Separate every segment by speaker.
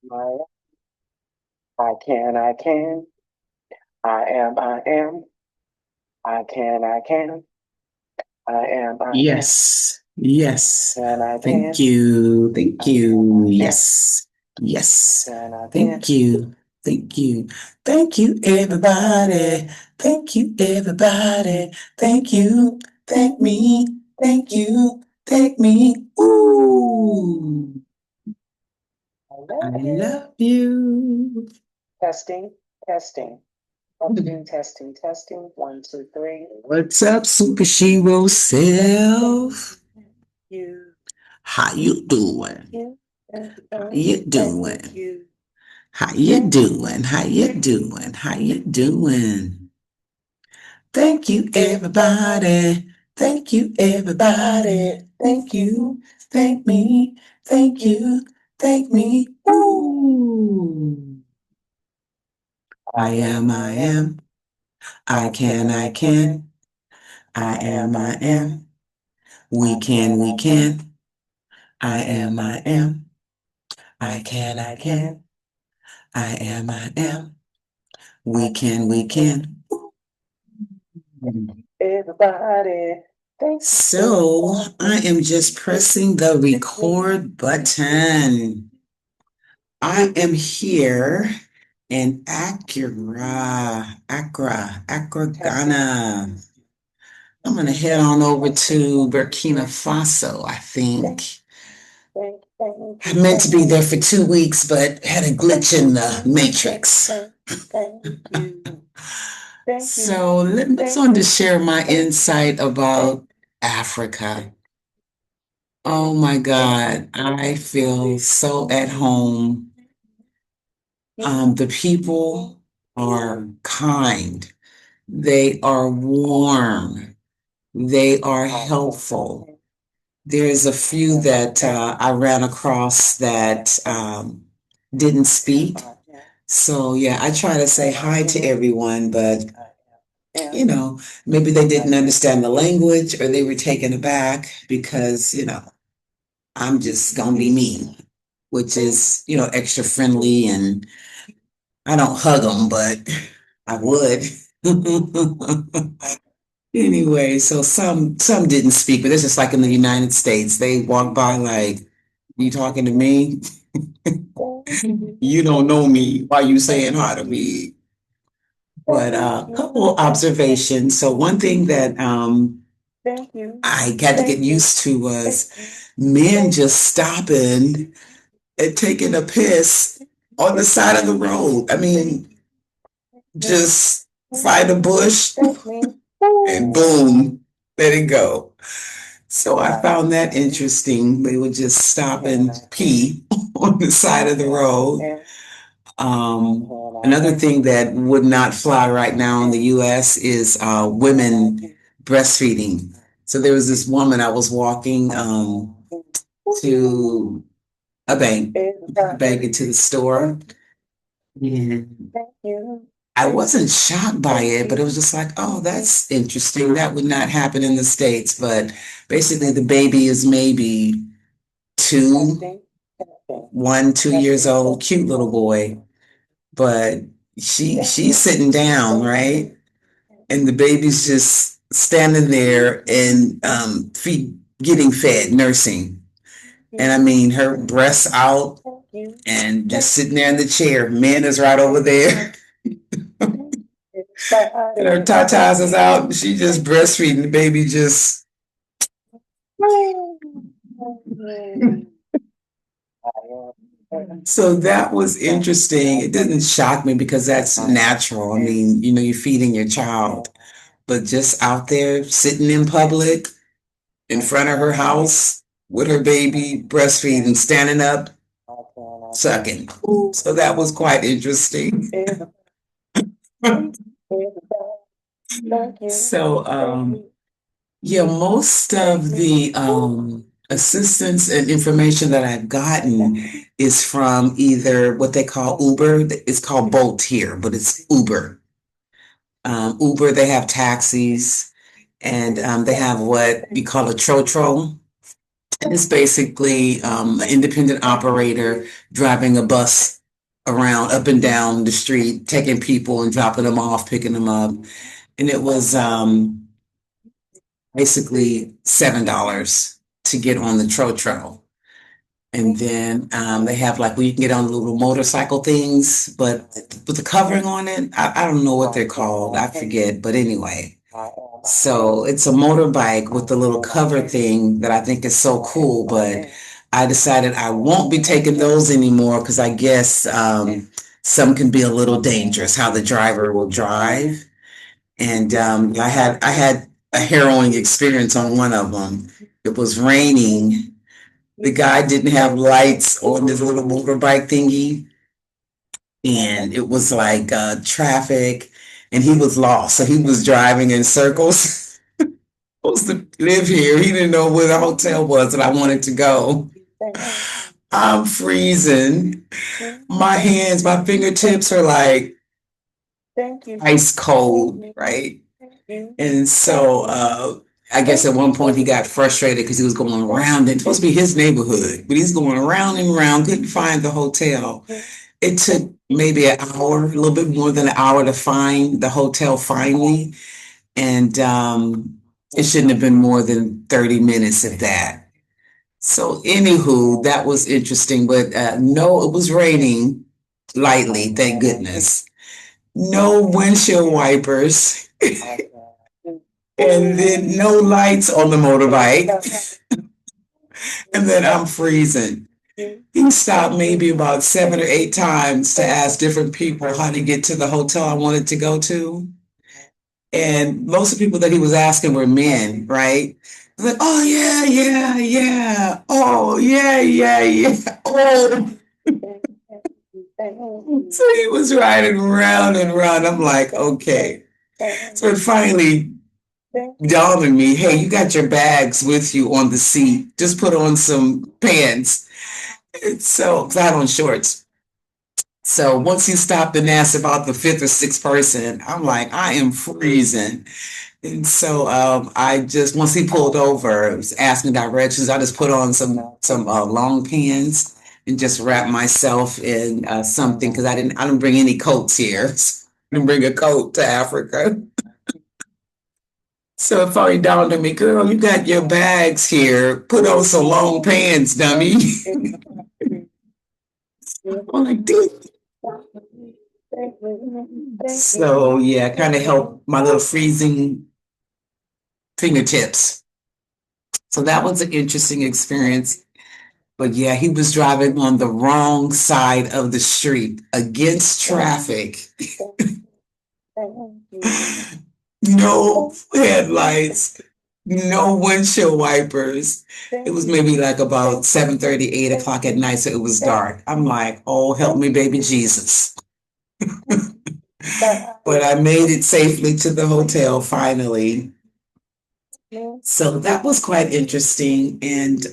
Speaker 1: My, I can, I am, I am,
Speaker 2: Yes, yes.
Speaker 1: I
Speaker 2: Thank
Speaker 1: can,
Speaker 2: you, thank you.
Speaker 1: can,
Speaker 2: Yes, yes.
Speaker 1: I can.
Speaker 2: Thank you, thank you. Thank you, everybody. Thank you, everybody. Thank you, thank me. Thank you, thank me. Ooh,
Speaker 1: I
Speaker 2: I
Speaker 1: love you.
Speaker 2: love you.
Speaker 1: Testing, testing, testing, testing, testing. One, two, three.
Speaker 2: What's up, Super Shero self?
Speaker 1: You,
Speaker 2: How you doing?
Speaker 1: you,
Speaker 2: How you
Speaker 1: thank
Speaker 2: doing?
Speaker 1: you.
Speaker 2: How you doing? How you doing? How you doing? Thank you, everybody. Thank you, everybody. Thank you. Thank me. Thank you. Thank me. Ooh.
Speaker 1: I
Speaker 2: I am,
Speaker 1: am,
Speaker 2: I
Speaker 1: I am.
Speaker 2: am. I can, I can. I am, I am. We can, we can. I am, I am. I can, I can. I am, I am. We can, we can.
Speaker 1: Everybody, thank you.
Speaker 2: So I am just pressing the record button. I am here in Accra,
Speaker 1: Testing.
Speaker 2: Ghana. I'm gonna head on over to Burkina Faso, I think.
Speaker 1: Thank
Speaker 2: I
Speaker 1: you,
Speaker 2: meant to
Speaker 1: thank
Speaker 2: be there for
Speaker 1: you,
Speaker 2: 2 weeks, but had a glitch in the matrix.
Speaker 1: thank you, thank you,
Speaker 2: So let's
Speaker 1: thank
Speaker 2: on to
Speaker 1: you,
Speaker 2: share my
Speaker 1: thank
Speaker 2: insight
Speaker 1: thank
Speaker 2: about Africa. Oh my God, I feel so at home.
Speaker 1: you.
Speaker 2: The people are kind. They are warm. They are helpful. There's a few that I ran across that didn't speak. So yeah, I try to say hi to everyone, but maybe they didn't understand the language or they were taken aback because, I'm just gonna be me, which is, extra friendly and I don't hug them, but I would. Anyway, so some didn't speak, but it's just like in the United States. They walk by like, you talking to me? You don't know me. Why you saying hi to me? But a couple observations. So one thing that
Speaker 1: Thank you.
Speaker 2: I had to get
Speaker 1: Thank you.
Speaker 2: used to
Speaker 1: Thank
Speaker 2: was
Speaker 1: you.
Speaker 2: men
Speaker 1: Thank
Speaker 2: just stopping and taking a piss on the side of the road. I mean,
Speaker 1: you.
Speaker 2: just find a bush
Speaker 1: Thank me.
Speaker 2: and
Speaker 1: Ooh.
Speaker 2: boom, let it go. So I
Speaker 1: I
Speaker 2: found
Speaker 1: am,
Speaker 2: that
Speaker 1: I am.
Speaker 2: interesting. They would just stop and
Speaker 1: I can.
Speaker 2: pee on the side of the road.
Speaker 1: I
Speaker 2: Um,
Speaker 1: I
Speaker 2: Another
Speaker 1: am.
Speaker 2: thing that would not fly right now in the US is women breastfeeding. So there was this woman I was walking to a bank, bank into the store. And
Speaker 1: Thank you.
Speaker 2: I
Speaker 1: Thank
Speaker 2: wasn't
Speaker 1: you.
Speaker 2: shocked by
Speaker 1: Thank
Speaker 2: it, but it
Speaker 1: you.
Speaker 2: was just like, oh, that's interesting. That would not happen in the States. But basically, the baby is maybe two,
Speaker 1: Testing. Testing.
Speaker 2: 1, 2 years
Speaker 1: Testing.
Speaker 2: old, cute
Speaker 1: Testing.
Speaker 2: little boy. But
Speaker 1: Thank
Speaker 2: she's
Speaker 1: you.
Speaker 2: sitting down,
Speaker 1: Thank
Speaker 2: right?
Speaker 1: you.
Speaker 2: And the baby's just standing there and feed, getting fed, nursing. And I mean, her breasts out
Speaker 1: Thank you.
Speaker 2: and
Speaker 1: Thank
Speaker 2: just sitting there in
Speaker 1: you.
Speaker 2: the chair. Man is right over there. And her
Speaker 1: Everybody. Thank
Speaker 2: tatas is
Speaker 1: you.
Speaker 2: out and she just
Speaker 1: Thank you.
Speaker 2: breastfeeding the baby just so that was interesting. It didn't shock me because that's natural. I mean, you're feeding your child, but just out there sitting in public in front of her house with her baby breastfeeding, standing up, sucking. So that was quite interesting.
Speaker 1: Thank you.
Speaker 2: So,
Speaker 1: Thank you.
Speaker 2: yeah, most
Speaker 1: Thank
Speaker 2: of
Speaker 1: you.
Speaker 2: the assistance and information that I've gotten is from either what they call Uber. It's called Bolt here, but it's Uber. Uber, they have taxis, and they have what you call a trotro. And it's basically an independent operator driving a bus around up and down the street, taking people and dropping them off, picking them up. And it was basically $7 to get on the Trotro. And then they have like where you can get on little motorcycle things, but with the covering on it, I don't know what they're called. I forget. But anyway, so it's a motorbike with the little cover thing that I think is so cool. But I decided I won't be taking those anymore because I guess some can be a little dangerous how the driver will drive. And I had a harrowing experience on one of them. It was raining. The guy didn't have lights on his little motorbike thingy, and it was like traffic, and he was lost. So he was driving in circles. Supposed to live here. He didn't know where the hotel was that I wanted to go. I'm freezing. My hands, my fingertips are like ice cold, right? And so I guess at one point he got frustrated because he was going around. It's supposed to be his neighborhood, but he's going around and around, couldn't find the hotel. It took maybe an hour, a little bit more than an hour to find the hotel finally. And it shouldn't have been more than 30 minutes of that. So, anywho, that was interesting. But no, it was raining lightly, thank goodness. No windshield wipers, and then no lights on the motorbike. And then I'm freezing. He stopped maybe about 7 or 8 times to ask different people how to get to the hotel I wanted to go to. And most of the people that he was asking were men, right? Like, oh yeah, yeah, yeah. Oh yeah, yeah, yeah. Oh, so he was riding round and round. I'm like, okay. So it finally dawned on me, hey, you got your bags with you on the seat. Just put on some pants. And so, 'cause I had on shorts. So once he stopped and asked about the fifth or sixth person, I'm like, I am freezing. And so I just once he pulled over, was asking directions. I just put on some long pants and just wrapped myself in something because I didn't bring any coats here. I didn't bring a coat to Africa. So it finally dawned on me, girl, you got your bags here. Put on some long pants, dummy. I'm like, dude. So yeah, kind of helped my little freezing fingertips. So that was an interesting experience. But yeah, he was driving on the wrong side of the street against traffic. No headlights, no windshield wipers. It was maybe like about 7:30, 8 o'clock at night, so it was dark. I'm like, oh, help me, baby Jesus. But I made it safely to the hotel finally. So that was quite interesting. And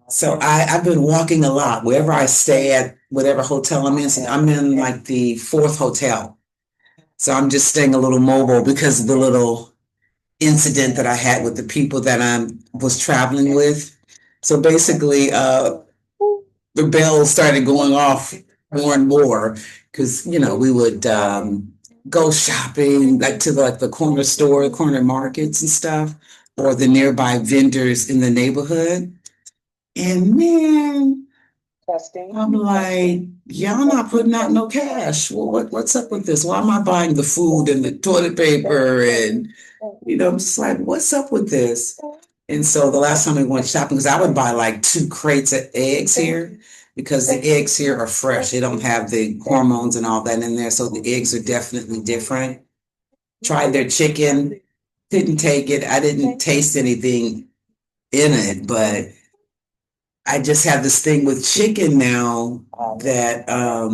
Speaker 2: so I've been walking a lot. Wherever I stay at, whatever hotel I'm in, so I'm in like the fourth hotel. So I'm just staying a little mobile because of the little incident that I had with the people that I was traveling with. So basically, the bells started going off more and more because we would go shopping like to the corner store, corner markets and stuff, or the nearby vendors in the neighborhood. And man, I'm like, y'all not putting out no cash. Well, what's up with this? Why am I buying the food and the toilet paper? And, I'm just like, what's up with this? And so the last time we went shopping, because I would buy like 2 crates of eggs here because the eggs here are fresh. They don't have the hormones and all that in there. So the eggs are definitely different. Tried their chicken, didn't take it. I didn't taste anything in it, but I just have this thing with chicken now that I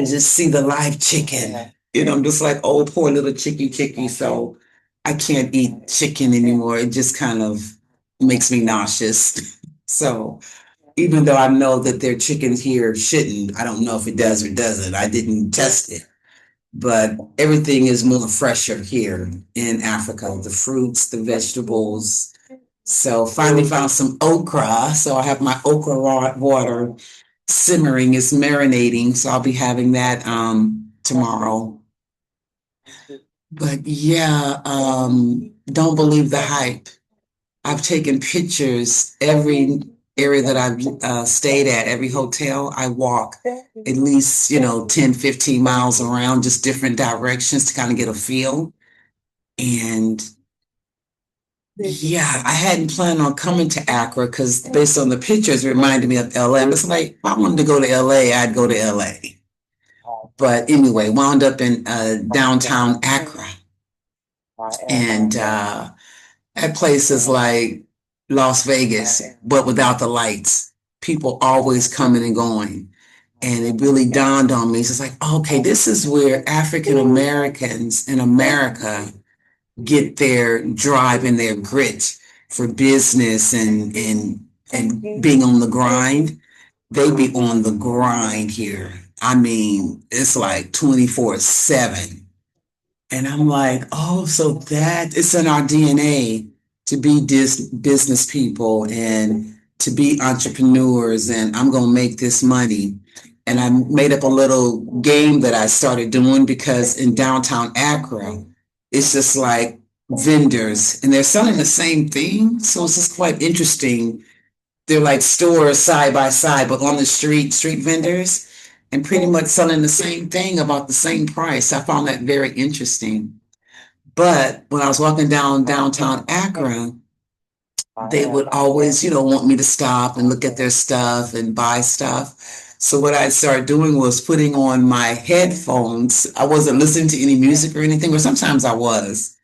Speaker 2: just see the live chicken. I'm just like, oh, poor little chicky. So I can't eat chicken anymore. It just kind of makes me nauseous. So even though I know that their chicken here shouldn't, I don't know if it does or doesn't. I didn't test it. but everything is more fresher here in Africa. The fruits, the vegetables. So finally found some okra. So I have my okra water simmering. It's marinating. So I'll be having that tomorrow. But yeah, don't believe the hype. I've taken pictures every area that I've stayed at, every hotel I walk at least, 10, 15 miles around, just different directions to kind of get a feel. And yeah, I hadn't planned on coming to Accra because based on the pictures, it reminded me of LA. It's like, if I wanted to go to LA, I'd go to LA. But anyway, wound up in downtown Accra. And that place is like Las Vegas, but without the lights. People always coming and going. And it really dawned on me. It's just like, okay, this is where African Americans in America get their drive and their grit for business and being on the grind. They be on the grind here. I mean, it's like 24/7. And I'm like, oh, so that it's in our DNA to be business people and to be entrepreneurs, and I'm going to make this money. And I made up a little game that I started doing because in downtown Accra, it's just like vendors and they're selling the same thing. So it's just quite interesting. They're like stores side by side, but on the street vendors, and pretty much selling the same thing about the same price. I found that very interesting. But when I was walking down downtown Accra, they would always, want me to stop and look at their stuff and buy stuff. So what I started doing was putting on my headphones. I wasn't listening to any music or anything, or sometimes I was.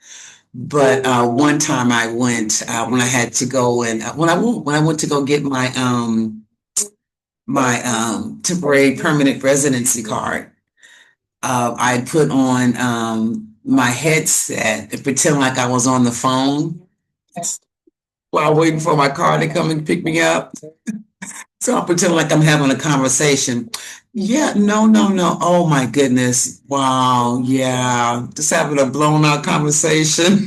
Speaker 2: But one time I went when I had to go and when I went to go get my temporary permanent residency card. I put on my headset and pretend like I was on the phone while waiting for my car to come and pick me up. So I pretend like I'm having a conversation. Yeah, no, no, no. Oh my goodness. Wow. Yeah. Just having a blown out conversation.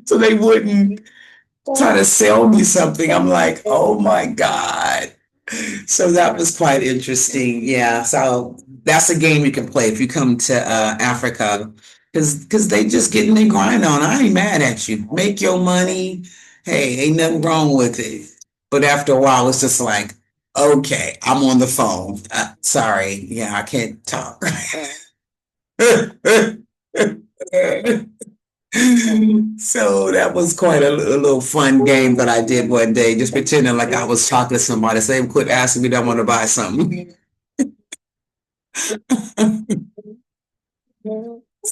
Speaker 2: So they wouldn't try to sell me something. I'm like, oh my God. So that was quite interesting. Yeah. So that's a game you can play if you come to Africa because they just getting their grind on. I ain't mad at you. Make your money. Hey, ain't nothing wrong with it. But after a while, it's just like, okay, I'm on the phone. Sorry. Yeah, I can't talk. So that was quite a little fun game that I did one day, just pretending like I was talking to somebody. So they quit asking me, "Do I want to buy something?"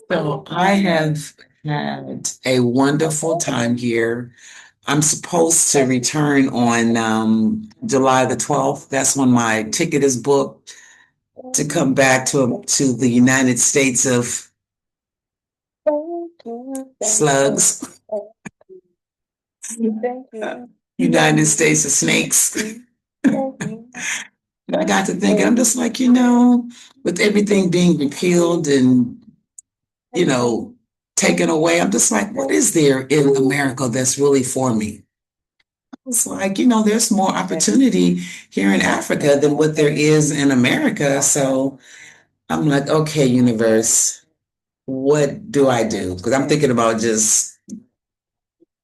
Speaker 2: So I have had a wonderful time here. I'm supposed to return on July the 12th. That's when my ticket is booked to come back to the United States of slugs, United States of snakes. And I got to thinking, I'm just like, with everything being repealed and, you know, taken away, I'm just like, what is there in America that's really for me? It's like, there's more opportunity here in Africa than what there is in America. So I'm like, okay, universe, what do I do? Because I'm thinking about just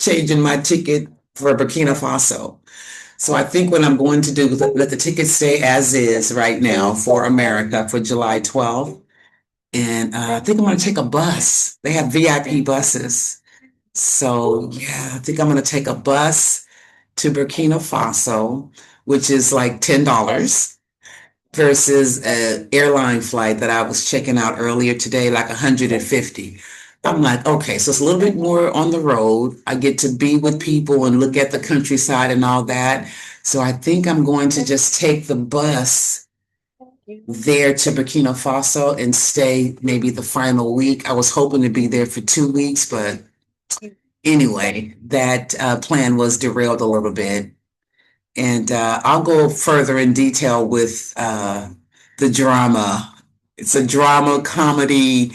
Speaker 2: changing my ticket for Burkina Faso. So I think what I'm going to do is let the ticket stay as is right now for America for July 12th. And I think I'm going to take a bus. They have VIP buses. So yeah, I think I'm going to take a bus to Burkina Faso, which is like $10 versus an airline flight that I was checking out earlier today, like 150. I'm like, okay, so it's a little bit more on the road. I get to be with people and look at the countryside and all that. So I think I'm going to just take the bus there to Burkina Faso and stay maybe the final week. I was hoping to be there for 2 weeks, but anyway, that plan was derailed a little bit. And I'll go further in detail with the drama It's a drama, comedy,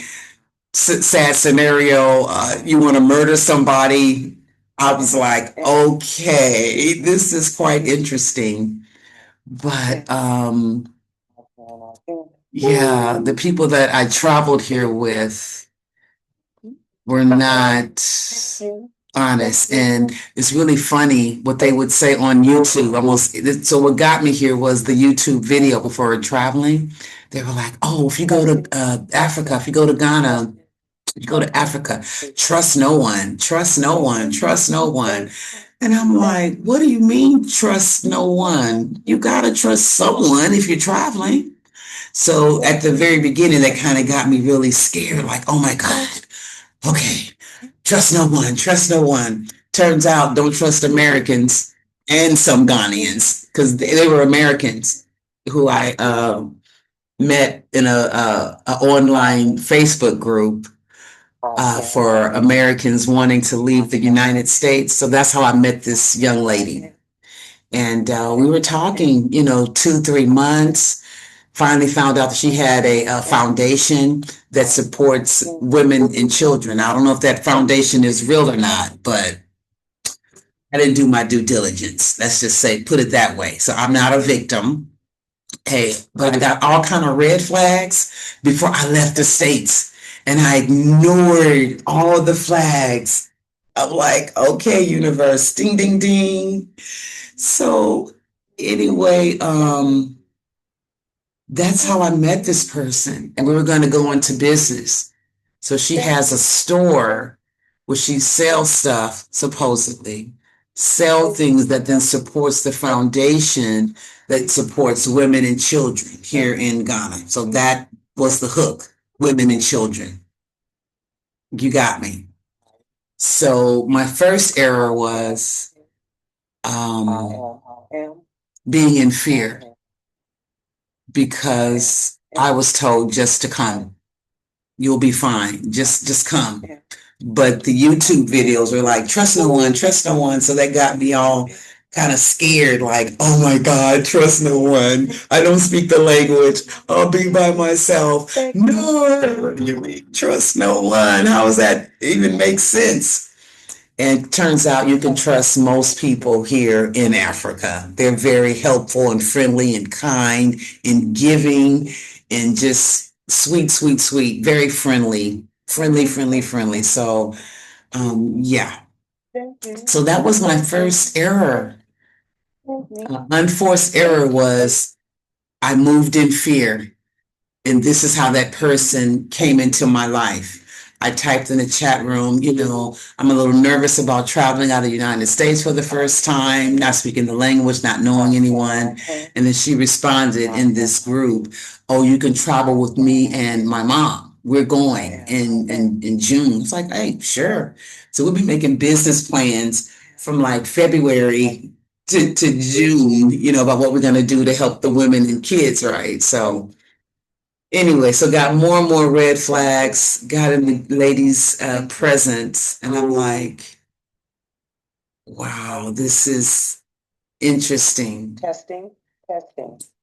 Speaker 2: sad scenario. You want to murder somebody. I was like, okay, this is quite interesting. But yeah, the people that I traveled here with were not honest. And it's really funny what they would say on YouTube. Almost so what got me here was the YouTube video before traveling. They were like, oh, if you go to Africa, if you go to Ghana, if you go to Africa, trust no one, trust no one, trust no one. And I'm like, what do you mean trust no one? You gotta trust someone if you're traveling. So at the very beginning, that kind of got me really scared, like, oh my God, okay, trust no one, trust no one. Turns out, don't trust Americans and some Ghanaians, because they were Americans who I met in a online Facebook group for Americans wanting to leave the United States. So that's how I met this young lady. And we were talking, 2, 3 months. Finally found out that she had a foundation that supports women and children. I don't know if that foundation is real or not, but I didn't do my due diligence. Let's just say, put it that way. So I'm not a victim. Hey, but I got all kind of red flags before I left the States. And I ignored all the flags. I'm like, okay, universe, ding, ding, ding. So anyway, that's how I met this person. And we were going to go into business. So she has a store where she sells stuff, supposedly, sell things that then supports the foundation that supports women and children here in Ghana. So that was the hook, women and children. You got me. So my first error was being in fear because I was told just to come. You'll be fine. Just come. But the YouTube videos were like, trust no one, trust no one. So that got me all kind of scared, like, oh my God, trust no one. I don't speak the language. I'll be by myself. No, you mean trust no one. How does that even make sense? And it turns out you can trust most people here in Africa. They're very helpful and friendly and kind and giving and just sweet, sweet, sweet, very friendly, friendly, friendly, friendly. So, yeah. So that was my first error. Unforced error was I moved in fear. And this is how that person came into my life. I typed in the chat room, I'm a little nervous about traveling out of the United States for the first time, not speaking the language, not knowing anyone. And then she responded in this group, oh, you can travel with me and my mom. We're going in June. It's like, hey, sure. So we'll be making business plans from like February to June, about what we're going to do to help the women and kids, right? So anyway, so got more and more red flags, got in the lady's presence, and I'm like, wow, this is interesting. Testing.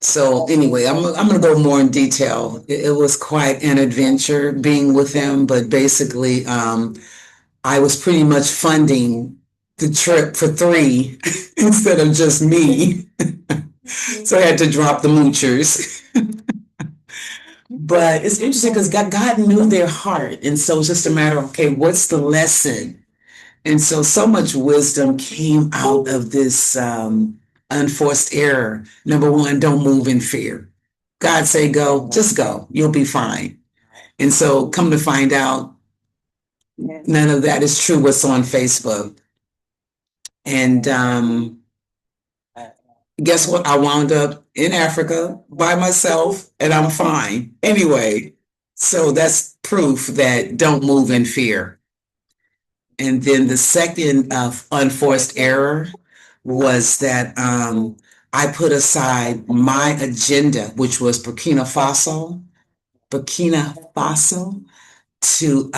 Speaker 2: So anyway, I'm going to go more in detail. It was quite an adventure being with them, but basically, I was pretty much funding the trip for 3 instead of just me. So I had to drop the moochers. But it's interesting because God knew their heart. And so it's just a matter of, okay, what's the lesson? And so much wisdom came out of this unforced error. Number one, don't move in fear. God say go, just go. You'll be fine. And so come to find out, none of that is true what's on Facebook. And guess what? I wound up in Africa by myself and I'm fine. Anyway, so that's proof that don't move in fear. And then the second unforced error was that I put aside my agenda, which was Burkina Faso, to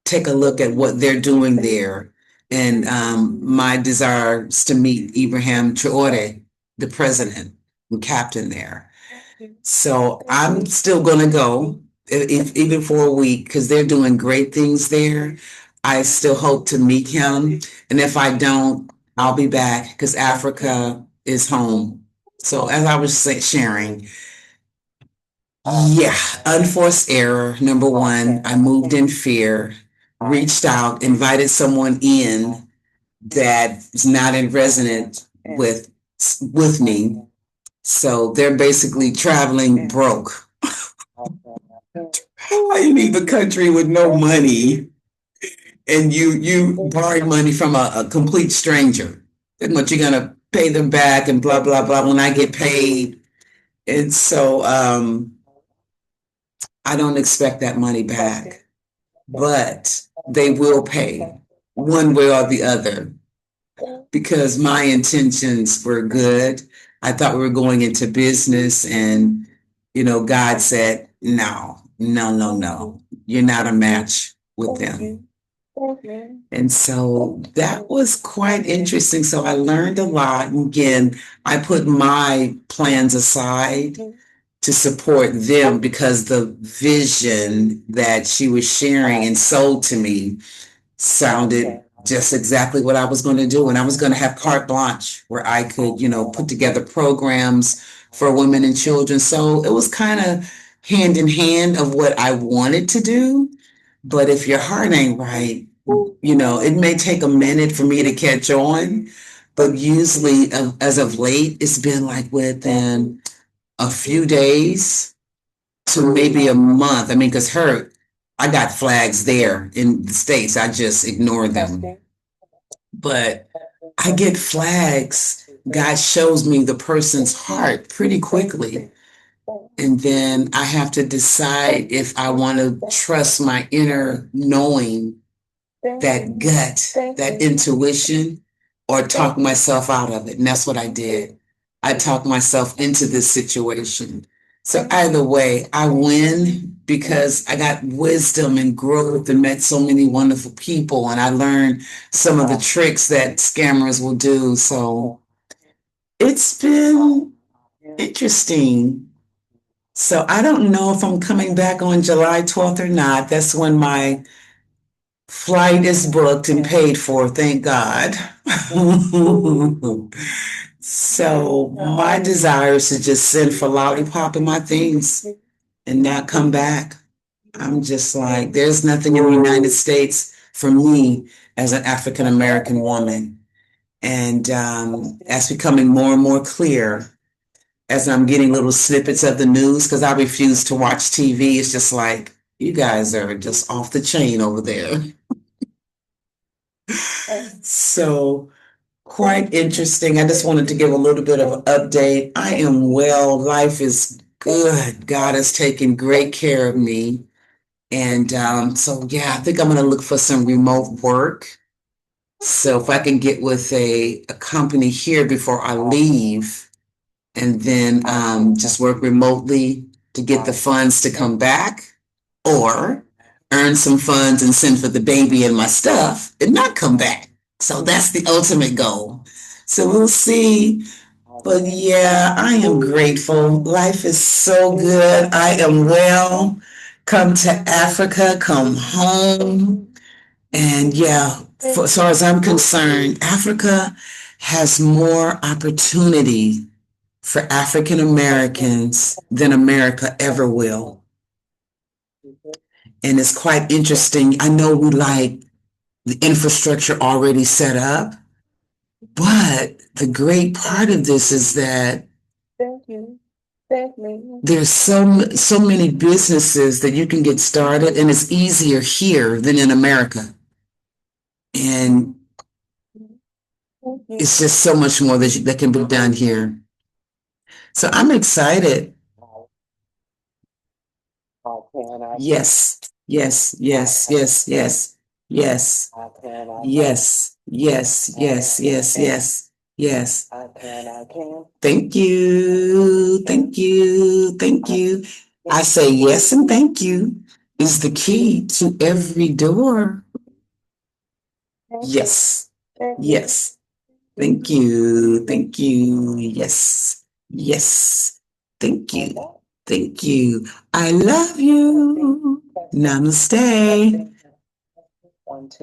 Speaker 2: take a look at what they're doing there. And my desire is to meet Ibrahim Traore, the president and captain there. So I'm still gonna go, even for a week, because they're doing great things there. I still hope to meet him, and if I don't, I'll be back because Africa is home. So as I was sharing, yeah, unforced error. Number one, I moved in fear, reached out, invited someone in that is not in resonance with me. So they're basically traveling broke. How you leave a country with no money and you borrow money from a complete stranger? That much you're gonna pay them back and blah blah blah when I get paid. And so I don't expect that money back, but they will pay one way or the other because my intentions were good. I thought we were going into business and God said, no, no, no, no. You're not a match with them. And so that was quite interesting. So I learned a lot. And again, I put my plans aside to support them because the vision that she was sharing and sold to me sounded just exactly what I was going to do. And I was going to have carte blanche where I could, put together programs for women and children. So it was kind of hand in hand of what I wanted to do. But if your heart ain't right, it may take a minute for me to catch on. But usually, as of late, it's been like within a few days to maybe a month. I mean, because I got flags there in the States. I just ignore them. But I get flags. God shows me the person's heart pretty quickly. And then I have to decide if I want to trust my inner knowing, that gut, that intuition, or talk myself out of it. And that's what I did. I talked myself into this situation. So either way, I win because I got wisdom and growth and met so many wonderful people. And I learned some of the tricks that scammers will do. So it's been interesting. So I don't know if I'm coming back on July 12th or not. That's when my flight is booked and paid for, thank God. So my desire is to just send for lollipop and my things and not come back. I'm just like, there's nothing in the United States for me as an African American woman. And that's becoming more and more clear as I'm getting little snippets of the news because I refuse to watch TV. It's just like, you guys are just off the chain over there. So quite interesting. I just wanted to give a little bit of an update. I am well. Life is good. God has taken great care of me. And so, yeah, I think I'm going to look for some remote work. So if I can get with a company here before I leave and then just work remotely to get the funds to come back or earn some funds and send for the baby and my stuff and not come back. So that's the ultimate goal. So we'll see. But yeah, I am grateful. Life is so good. I am well. Come to Africa, come home. And yeah, as far as I'm concerned, Africa has more opportunity for African Americans than America ever will. And it's quite interesting. I know we like the infrastructure already set up, but the great part of this is that there's so many businesses that you can get started, and it's easier here than in America. And it's just so much more that can be done here. So I'm excited. Yes, yes, yes, yes, yes, yes, yes, yes, yes, yes, yes, yes. Thank you, thank you, thank you. I say yes and thank you is the key to every door. Yes, yes. Thank you, yes, yes. Thank you. Thank you. I love you. Namaste.
Speaker 1: 1, 2.